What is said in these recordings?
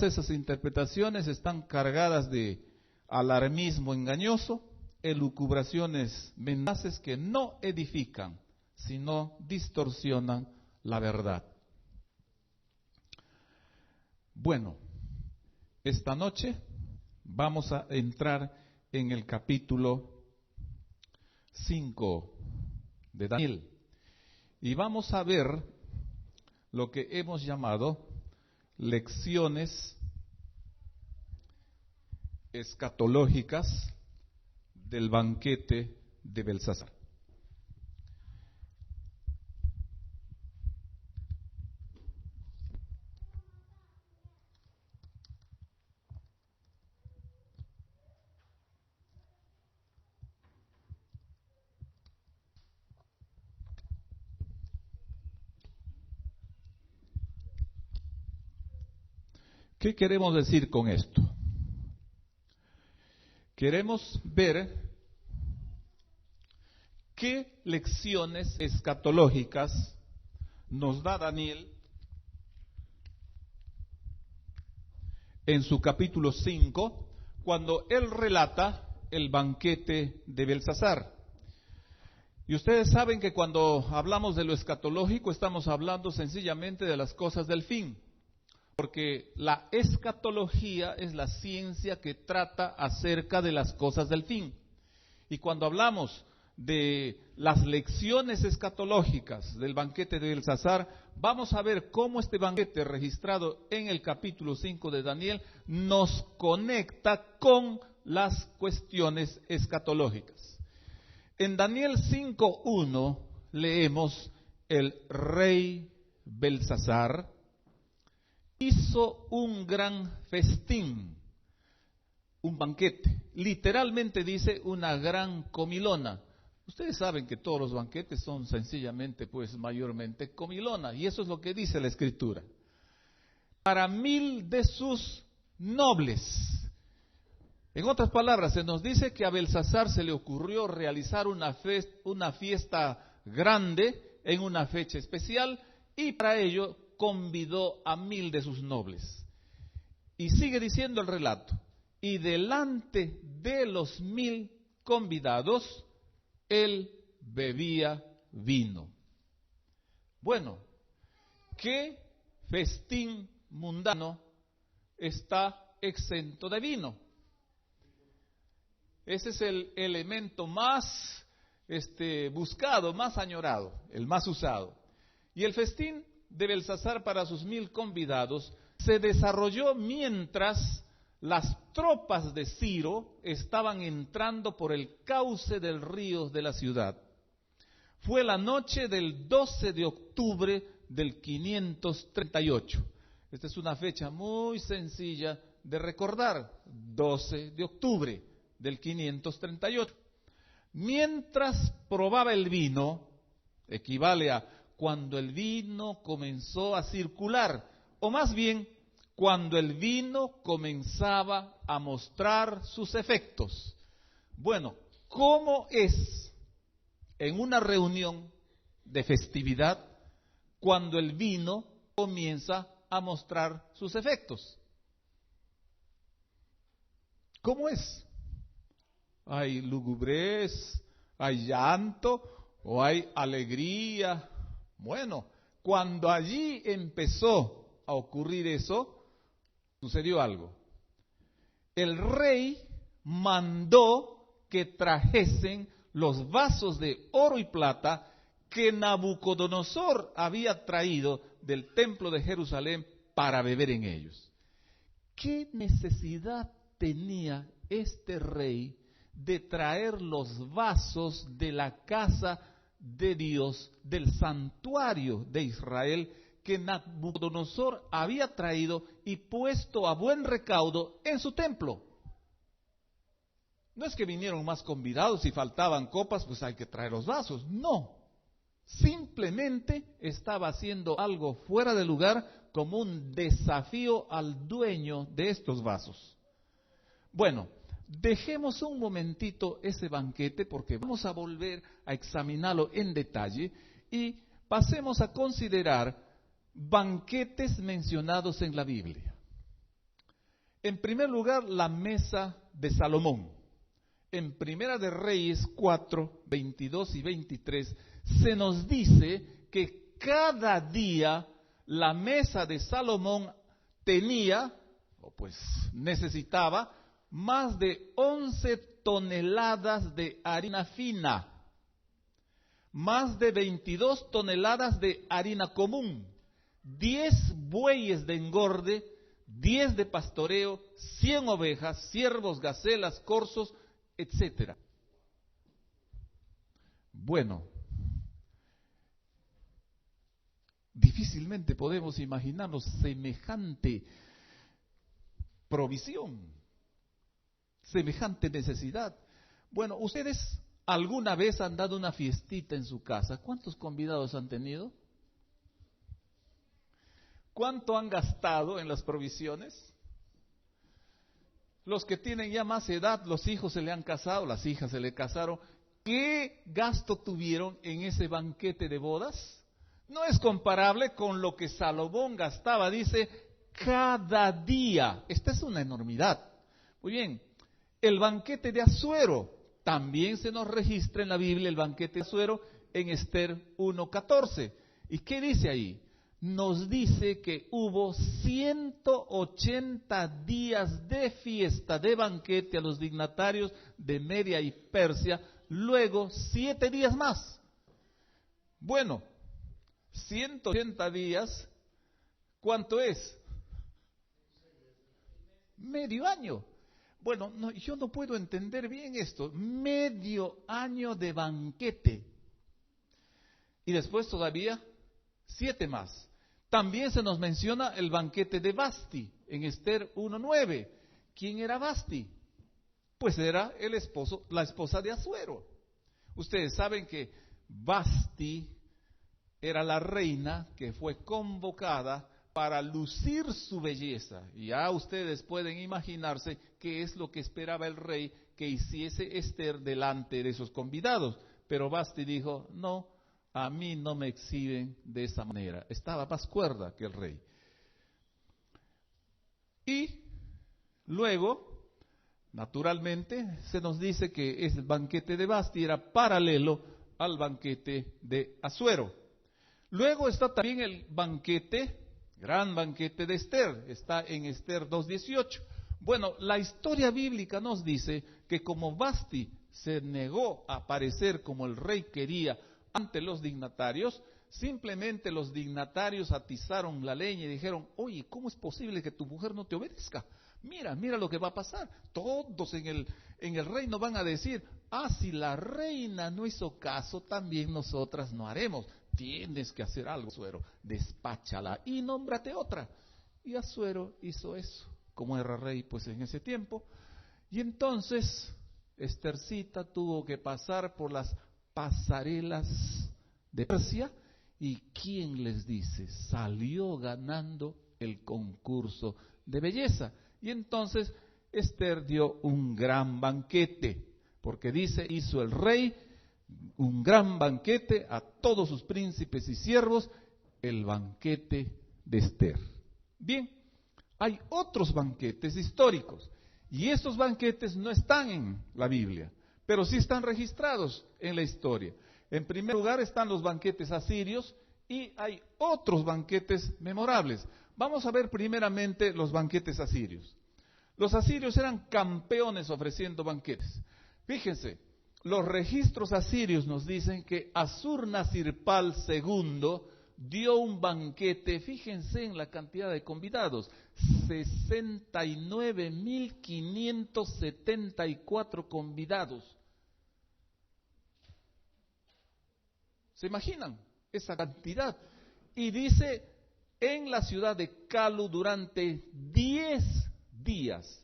esas interpretaciones están cargadas de alarmismo engañoso, elucubraciones mendaces que no edifican, sino distorsionan la verdad. Bueno, esta noche vamos a entrar en el capítulo 5 de Daniel y vamos a ver lo que hemos llamado lecciones escatológicas del banquete de Belsasar. ¿Qué queremos decir con esto? Queremos ver qué lecciones escatológicas nos da Daniel en su capítulo 5, cuando él relata el banquete de Belsasar. Y ustedes saben que cuando hablamos de lo escatológico estamos hablando sencillamente de las cosas del fin. Porque la escatología es la ciencia que trata acerca de las cosas del fin. Y cuando hablamos de las lecciones escatológicas del banquete de Belsasar, vamos a ver cómo este banquete registrado en el capítulo 5 de Daniel nos conecta con las cuestiones escatológicas. En Daniel 5:1 leemos: el rey Belsasar hizo un gran festín, un banquete. Literalmente dice una gran comilona. Ustedes saben que todos los banquetes son sencillamente, pues mayormente comilona, y eso es lo que dice la Escritura. Para 1000 de sus nobles. En otras palabras, se nos dice que a Belsasar se le ocurrió realizar una fiesta grande en una fecha especial, y para ello convidó a 1000 de sus nobles. Y sigue diciendo el relato: y delante de los 1000 convidados, él bebía vino. Bueno, ¿qué festín mundano está exento de vino? Ese es el elemento más buscado, más añorado, el más usado. Y el festín de Belsasar para sus 1000 convidados se desarrolló mientras las tropas de Ciro estaban entrando por el cauce del río de la ciudad. Fue la noche del 12 de octubre del 538. Esta es una fecha muy sencilla de recordar: 12 de octubre del 538. Mientras probaba el vino, equivale a cuando el vino comenzó a circular, o más bien, cuando el vino comenzaba a mostrar sus efectos. Bueno, ¿cómo es en una reunión de festividad cuando el vino comienza a mostrar sus efectos? ¿Cómo es? ¿Hay lugubrez, hay llanto o hay alegría? Bueno, cuando allí empezó a ocurrir eso, sucedió algo. El rey mandó que trajesen los vasos de oro y plata que Nabucodonosor había traído del templo de Jerusalén para beber en ellos. ¿Qué necesidad tenía este rey de traer los vasos de la casa de Dios, del santuario de Israel, que Nabucodonosor había traído y puesto a buen recaudo en su templo? No es que vinieron más convidados y faltaban copas, pues hay que traer los vasos. No, simplemente estaba haciendo algo fuera de lugar, como un desafío al dueño de estos vasos. Bueno, dejemos un momentito ese banquete porque vamos a volver a examinarlo en detalle y pasemos a considerar banquetes mencionados en la Biblia. En primer lugar, la mesa de Salomón. En Primera de Reyes 4, 22 y 23, se nos dice que cada día la mesa de Salomón tenía, o pues necesitaba, más de 11 toneladas de harina fina, más de 22 toneladas de harina común, 10 bueyes de engorde, 10 de pastoreo, 100 ovejas, ciervos, gacelas, corzos, etcétera. Bueno, difícilmente podemos imaginarnos semejante provisión, semejante necesidad. Bueno, ustedes alguna vez han dado una fiestita en su casa. ¿Cuántos convidados han tenido? ¿Cuánto han gastado en las provisiones? Los que tienen ya más edad, los hijos se le han casado, las hijas se le casaron. ¿Qué gasto tuvieron en ese banquete de bodas? No es comparable con lo que Salomón gastaba, dice, cada día. Esta es una enormidad. Muy bien, el banquete de Asuero, también se nos registra en la Biblia el banquete de Asuero en Esther 1:14. ¿Y qué dice ahí? Nos dice que hubo 180 días de fiesta, de banquete a los dignatarios de Media y Persia, luego 7 días más. Bueno, 180 días, ¿cuánto es? Medio año. Bueno, no, yo no puedo entender bien esto. Medio año de banquete. Y después todavía 7 más. También se nos menciona el banquete de Vasti en Esther 1:9. ¿Quién era Vasti? Pues era la esposa de Asuero. Ustedes saben que Vasti era la reina que fue convocada para lucir su belleza. Y ya ustedes pueden imaginarse qué es lo que esperaba el rey que hiciese Esther delante de esos convidados. Pero Vasti dijo, no, a mí no me exhiben de esa manera. Estaba más cuerda que el rey. Y luego, naturalmente, se nos dice que el banquete de Vasti era paralelo al banquete de Asuero. Luego está también el banquete, gran banquete de Esther, está en Esther 2:18. Bueno, la historia bíblica nos dice que como Vasti se negó a aparecer como el rey quería ante los dignatarios, simplemente los dignatarios atizaron la leña y dijeron, oye, ¿cómo es posible que tu mujer no te obedezca? Mira lo que va a pasar. Todos en el reino van a decir, si la reina no hizo caso, también nosotras no haremos. Tienes que hacer algo, Asuero, despáchala y nómbrate otra. Y Asuero hizo eso, como era rey pues en ese tiempo. Y entonces Estercita tuvo que pasar por las pasarelas de Persia, y ¿quién les dice? Salió ganando el concurso de belleza. Y entonces Esther dio un gran banquete, porque dice, hizo el rey un gran banquete a todos sus príncipes y siervos, el banquete de Esther. Bien, hay otros banquetes históricos, y estos banquetes no están en la Biblia, pero sí están registrados en la historia. En primer lugar están los banquetes asirios y hay otros banquetes memorables. Vamos a ver primeramente los banquetes asirios. Los asirios eran campeones ofreciendo banquetes. Fíjense, los registros asirios nos dicen que Asur-Nasirpal II dio un banquete, fíjense en la cantidad de convidados, 69.574 convidados. ¿Se imaginan esa cantidad? Y dice, en la ciudad de Calu durante 10 días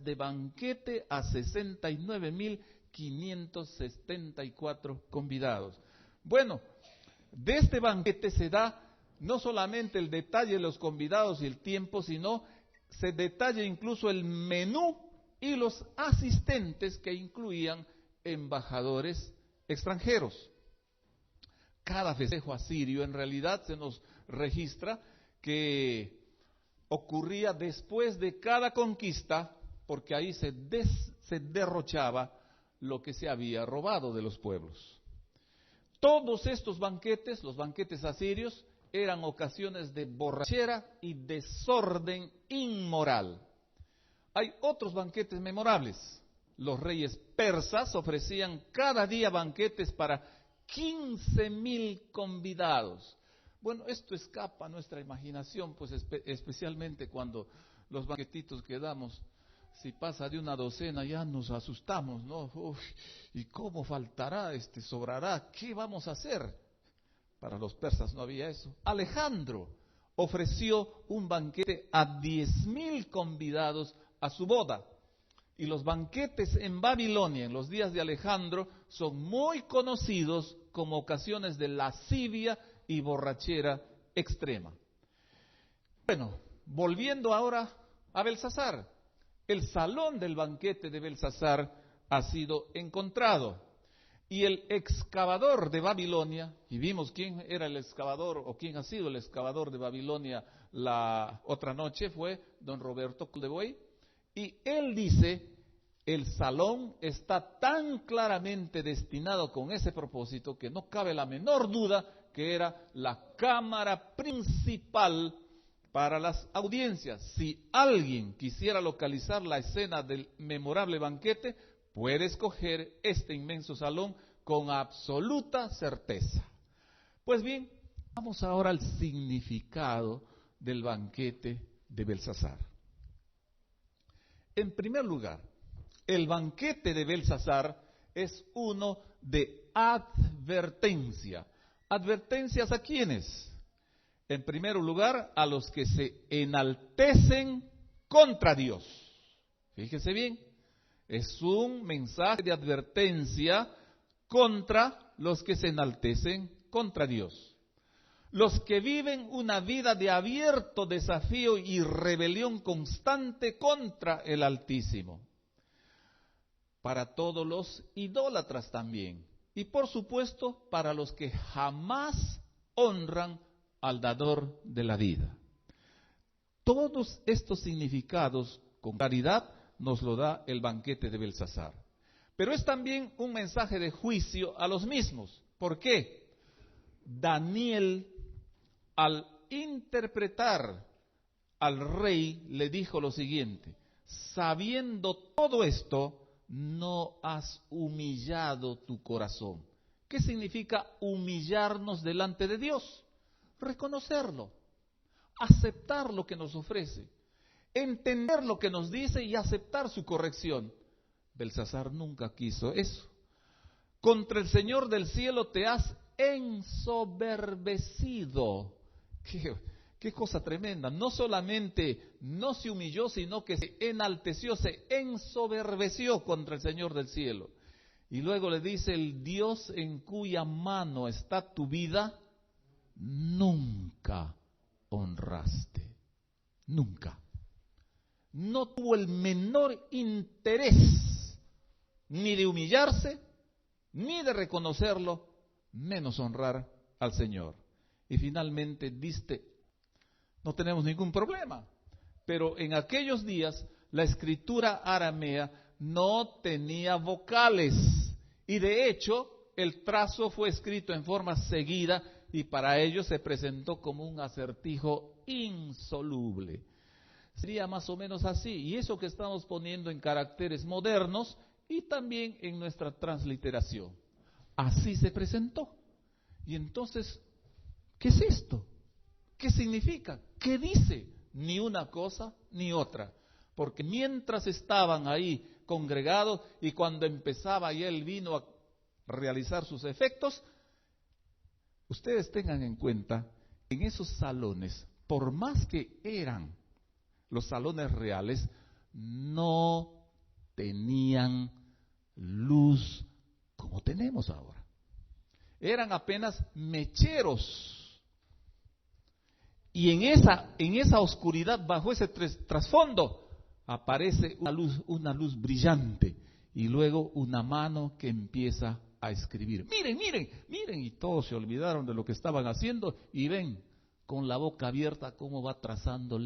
de banquete a 69.574 convidados. Bueno, de este banquete se da no solamente el detalle de los convidados y el tiempo, sino se detalla incluso el menú y los asistentes que incluían embajadores extranjeros. Cada festejo asirio en realidad se nos registra que ocurría después de cada conquista, porque ahí se derrochaba lo que se había robado de los pueblos. Todos estos banquetes, los banquetes asirios, eran ocasiones de borrachera y desorden inmoral. Hay otros banquetes memorables. Los reyes persas ofrecían cada día banquetes para 15,000 convidados. Bueno, esto escapa a nuestra imaginación, pues especialmente cuando los banquetitos que damos, si pasa de una docena ya nos asustamos, ¿no? Uf, ¿y cómo faltará? ¿Sobrará? ¿Qué vamos a hacer? Para los persas no había eso. Alejandro ofreció un banquete a 10,000 convidados a su boda. Y los banquetes en Babilonia, en los días de Alejandro, son muy conocidos como ocasiones de lascivia y borrachera extrema. Bueno, volviendo ahora a Belsasar. El salón del banquete de Belsasar ha sido encontrado. Y el excavador de Babilonia, y vimos quién era el excavador o quién ha sido el excavador de Babilonia la otra noche, fue don Roberto Culdeboy. Y él dice, el salón está tan claramente destinado con ese propósito que no cabe la menor duda que era la cámara principal para las audiencias. Si alguien quisiera localizar la escena del memorable banquete, puede escoger este inmenso salón con absoluta certeza. Pues bien, vamos ahora al significado del banquete de Belsasar. En primer lugar, el banquete de Belsasar es uno de advertencia. ¿Advertencias a quiénes? En primer lugar, a los que se enaltecen contra Dios. Fíjese bien, es un mensaje de advertencia contra los que se enaltecen contra Dios. Los que viven una vida de abierto desafío y rebelión constante contra el Altísimo. Para todos los idólatras también. Y por supuesto, para los que jamás honran al dador de la vida. Todos estos significados, con claridad, nos lo da el banquete de Belsasar. Pero es también un mensaje de juicio a los mismos. ¿Por qué? Daniel, al interpretar al rey, le dijo lo siguiente: sabiendo todo esto, no has humillado tu corazón. ¿Qué significa humillarnos delante de Dios? Reconocerlo, aceptar lo que nos ofrece, entender lo que nos dice y aceptar su corrección. Belsasar nunca quiso eso. Contra el Señor del cielo te has ensoberbecido. Qué cosa tremenda. No solamente no se humilló, sino que se enalteció, se ensoberbeció contra el Señor del cielo. Y luego le dice: el Dios en cuya mano está tu vida, nunca honraste. Nunca. No tuvo el menor interés ni de humillarse, ni de reconocerlo, menos honrar al Señor. Y finalmente diste, no tenemos ningún problema, pero en aquellos días la escritura aramea no tenía vocales, y de hecho el trazo fue escrito en forma seguida, y para ello se presentó como un acertijo insoluble. Sería más o menos así, y eso que estamos poniendo en caracteres modernos y también en nuestra transliteración. Así se presentó. Y entonces, ¿qué es esto? ¿Qué significa? ¿Qué dice? Ni una cosa ni otra. Porque mientras estaban ahí congregados y cuando empezaba ya el vino a realizar sus efectos, ustedes tengan en cuenta, en esos salones, por más que eran los salones reales, no tenían luz como tenemos ahora. Eran apenas mecheros. Y en esa oscuridad, bajo ese trasfondo, aparece una luz brillante. Y luego una mano que empieza a escribir. Miren, miren, miren. Y todos se olvidaron de lo que estaban haciendo y ven con la boca abierta cómo va trazando